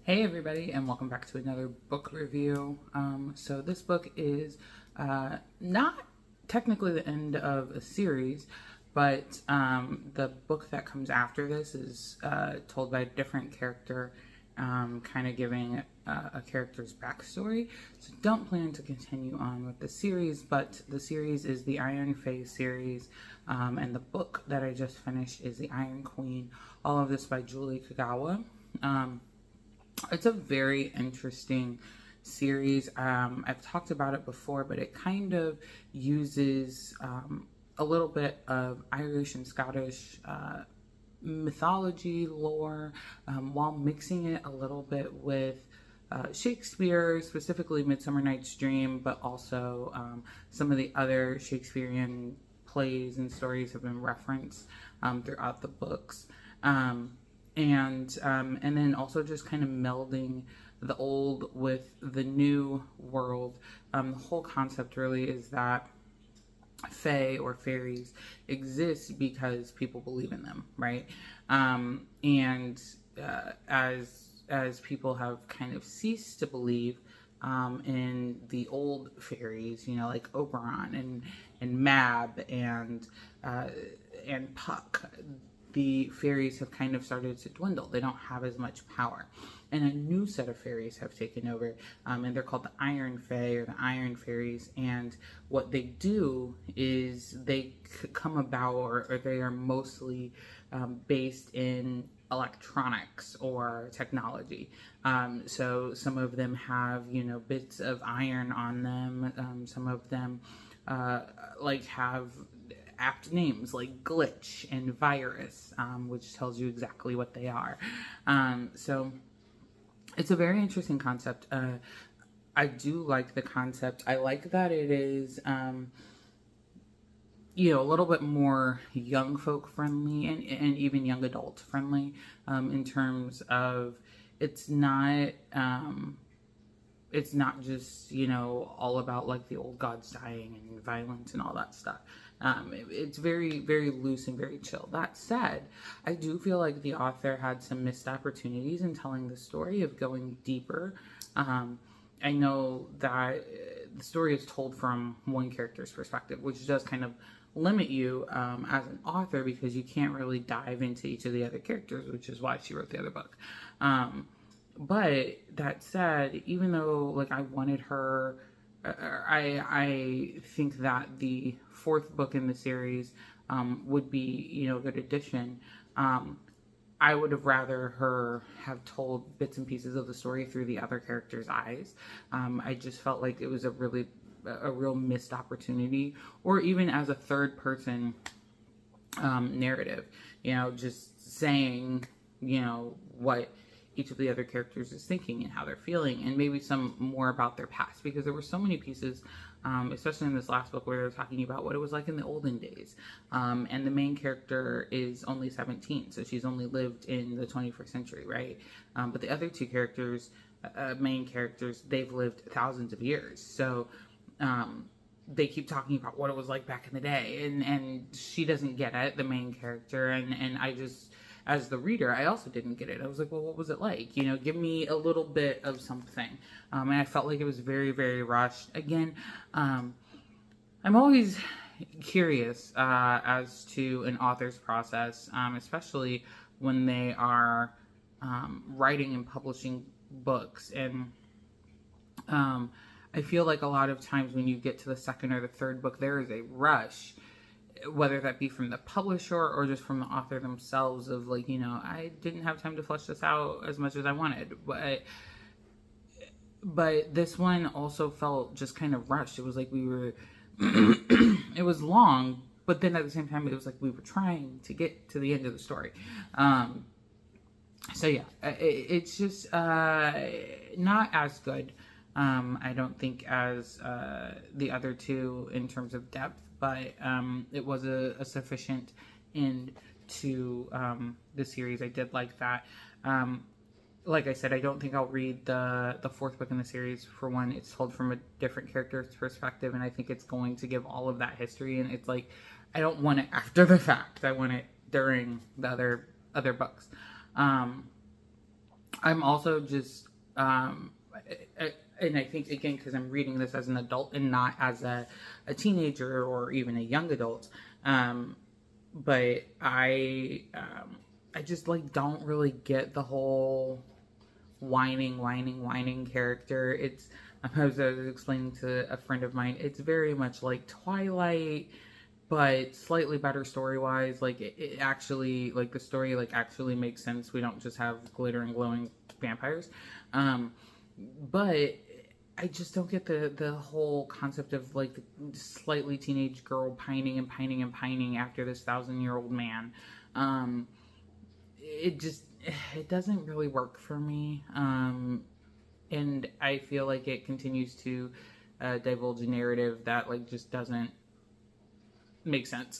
Hey everybody, and welcome back to another book review. So this book is not technically the end of a series, but the book that comes after this is told by a different character, kind of giving a character's backstory. So don't plan to continue on with the series, but the series is the Iron Fae series, and the book that I just finished is The Iron Queen. All of this by Julie Kagawa. It's a very interesting series. I've talked about it before, but it kind of uses a little bit of Irish and Scottish mythology lore while mixing it a little bit with Shakespeare, specifically Midsummer Night's Dream, but also some of the other Shakespearean plays and stories have been referenced throughout the books. And then also just kind of melding the old with the new world. The whole concept really is that fae or fairies exist because people believe in them, right? And as people have kind of ceased to believe in the old fairies, you know, like Oberon and Mab and Puck, the fairies have kind of started to dwindle. They don't have as much power. And a new set of fairies have taken over, and they're called the Iron Fae or the Iron Fairies. And what they do is they come about, or they are mostly based in electronics or technology. So some of them have, you know, bits of iron on them. Some of them have apt names like Glitch and Virus, which tells you exactly what they are. So it's a very interesting concept. I do like the concept. I like that it is, a little bit more young folk friendly and even young adult friendly in terms of it's not just, you know, all about like the old gods dying and violence and all that stuff. It's very, very loose and very chill. That said, I do feel like the author had some missed opportunities in telling the story of going deeper. I know that the story is told from one character's perspective, which does kind of limit you as an author because you can't really dive into each of the other characters, which is why she wrote the other book. But that said, even though like I wanted her, I think that the fourth book in the series would be, you know, a good addition. I would have rather her have told bits and pieces of the story through the other characters' eyes. I just felt like it was a real missed opportunity, or even as a third person narrative, you know, just saying, you know, what each of the other characters is thinking and how they're feeling, and maybe some more about their past, because there were so many pieces, especially in this last book, where they're talking about what it was like in the olden days. And the main character is only 17, so she's only lived in the 21st century, right? But the other two characters, main characters, they've lived thousands of years. So they keep talking about what it was like back in the day, and she doesn't get it, the main character, and I just, as the reader, I also didn't get it. I was like, well, what was it like? You know, give me a little bit of something. And I felt like it was very, very rushed. Again, I'm always curious as to an author's process, especially when they are writing and publishing books. And I feel like a lot of times when you get to the second or the third book, there is a rush, whether that be from the publisher or just from the author themselves, of like, you know, I didn't have time to flesh this out as much as I wanted. But this one also felt just kind of rushed. It was like we were, it was long, but then at the same time, it was like we were trying to get to the end of the story. So yeah, it's just not as good, I don't think, as the other two in terms of depth, but it was a sufficient end to the series. I did like that. Like I said, I don't think I'll read the fourth book in the series. For one, it's told from a different character's perspective, and I think it's going to give all of that history, and it's like, I don't want it after the fact. I want it during the other books. I'm also just, and I think again because I'm reading this as an adult and not as a teenager or even a young adult, but I just like don't really get the whole whining character. It's I was explaining to a friend of mine. It's very much like Twilight, but slightly better story wise. Like it actually like the story like actually makes sense. We don't just have glitter and glowing vampires, but I just don't get the whole concept of like the slightly teenage girl pining and pining and pining after this 1,000-year-old man. It just it doesn't really work for me, and I feel like it continues to divulge a narrative that like just doesn't make sense.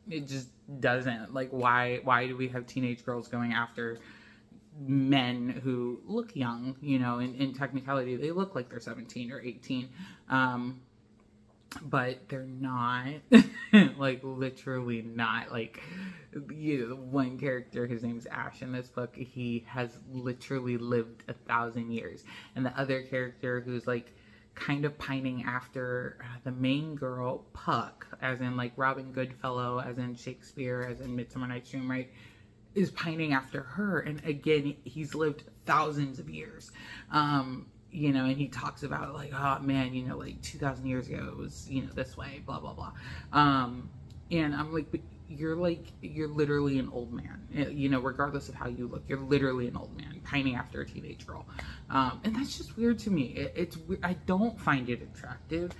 It just doesn't. Like why do we have teenage girls going after men who look young? You know, in technicality, they look like they're 17 or 18. But they're not. Like literally not. Like one character, his name's Ash in this book, he has literally lived 1,000 years, and the other character who's like kind of pining after the main girl, Puck, as in like Robin Goodfellow, as in Shakespeare, as in Midsummer Night's Dream, right, is pining after her, and again he's lived thousands of years. You know, and he talks about like, oh man, you know, like 2,000 years ago it was, you know, this way, blah blah blah. And I'm like, but you're literally an old man, you know, regardless of how you look, you're literally an old man pining after a teenage girl. And that's just weird to me. It's weird. I don't find it attractive.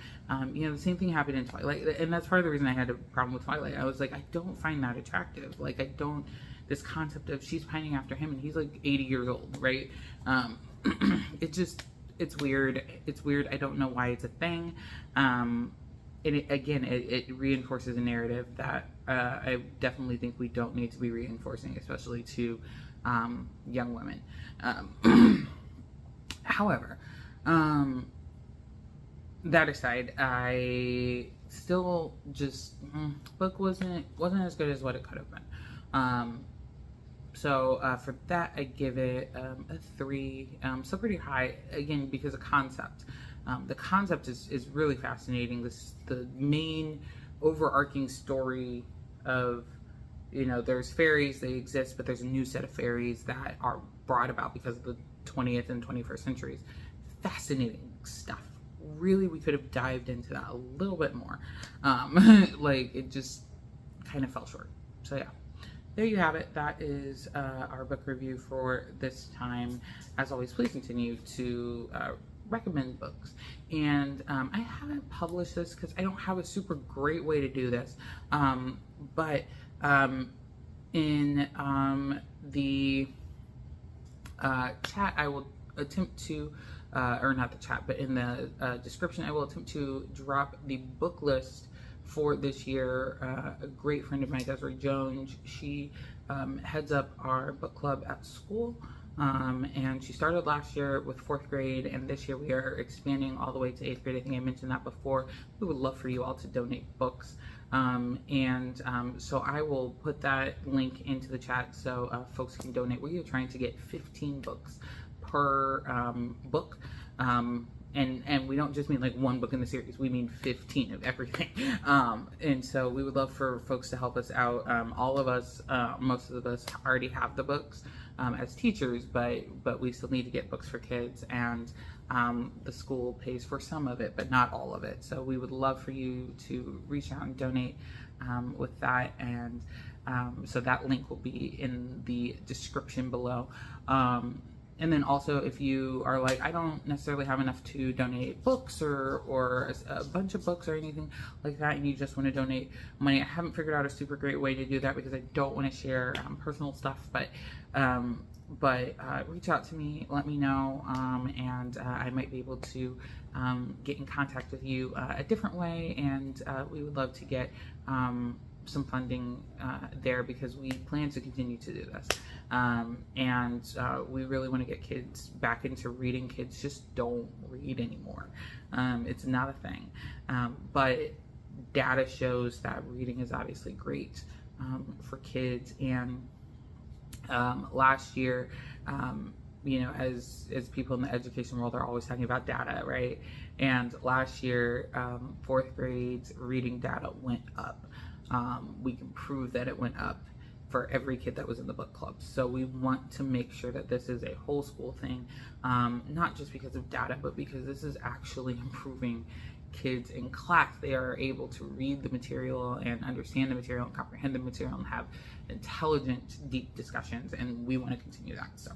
You know, the same thing happened in Twilight, and that's part of the reason I had a problem with Twilight. I was like, I don't find that attractive. Like, I don't, this concept of she's pining after him and he's like 80 years old, right? It just, it's weird. It's weird. I don't know why it's a thing. And it reinforces a narrative that I definitely think we don't need to be reinforcing, especially to young women. However, that aside, I still just book wasn't as good as what it could have been. So for that, I give it a 3. So pretty high, again, because of concept. The concept is really fascinating. The main overarching story of, you know, there's fairies, they exist, but there's a new set of fairies that are brought about because of the 20th and 21st centuries. Fascinating stuff. Really, we could have dived into that a little bit more. Like, it just kind of fell short. So yeah. There you have it. That is our book review for this time. As always, please continue to recommend books. And I haven't published this because I don't have a super great way to do this. But in the chat, I will attempt to, or not the chat, but in the description, I will attempt to drop the book list for this year. A great friend of mine, Desiree Jones, she heads up our book club at school, and she started last year with 4th grade, and this year we are expanding all the way to 8th grade. I think I mentioned that before. We would love for you all to donate books, so I will put that link into the chat so folks can donate. We are trying to get 15 books per book. And we don't just mean like one book in the series, we mean 15 of everything. And so we would love for folks to help us out. All of us, most of us already have the books as teachers, but we still need to get books for kids, and the school pays for some of it, but not all of it. So we would love for you to reach out and donate with that. And so that link will be in the description below. And then also, if you are like, I don't necessarily have enough to donate books or a bunch of books or anything like that, and you just want to donate money, I haven't figured out a super great way to do that because I don't want to share personal stuff, but reach out to me, let me know, and I might be able to get in contact with you a different way, and we would love to get some funding there, because we plan to continue to do this, and we really want to get kids back into reading. Kids just don't read anymore. It's not a thing, but data shows that reading is obviously great for kids, and Last year, you know, as people in the education world are always talking about data, right? And last year, fourth grade's reading data went up. We can prove that it went up for every kid that was in the book club. So we want to make sure that this is a whole school thing, not just because of data, but because this is actually improving kids in class. They are able to read the material and understand the material and comprehend the material and have intelligent, deep discussions, and we want to continue that. So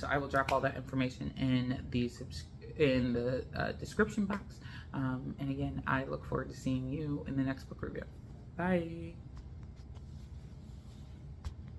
I will drop all that information in the description box, and again, I look forward to seeing you in the next book review. Bye.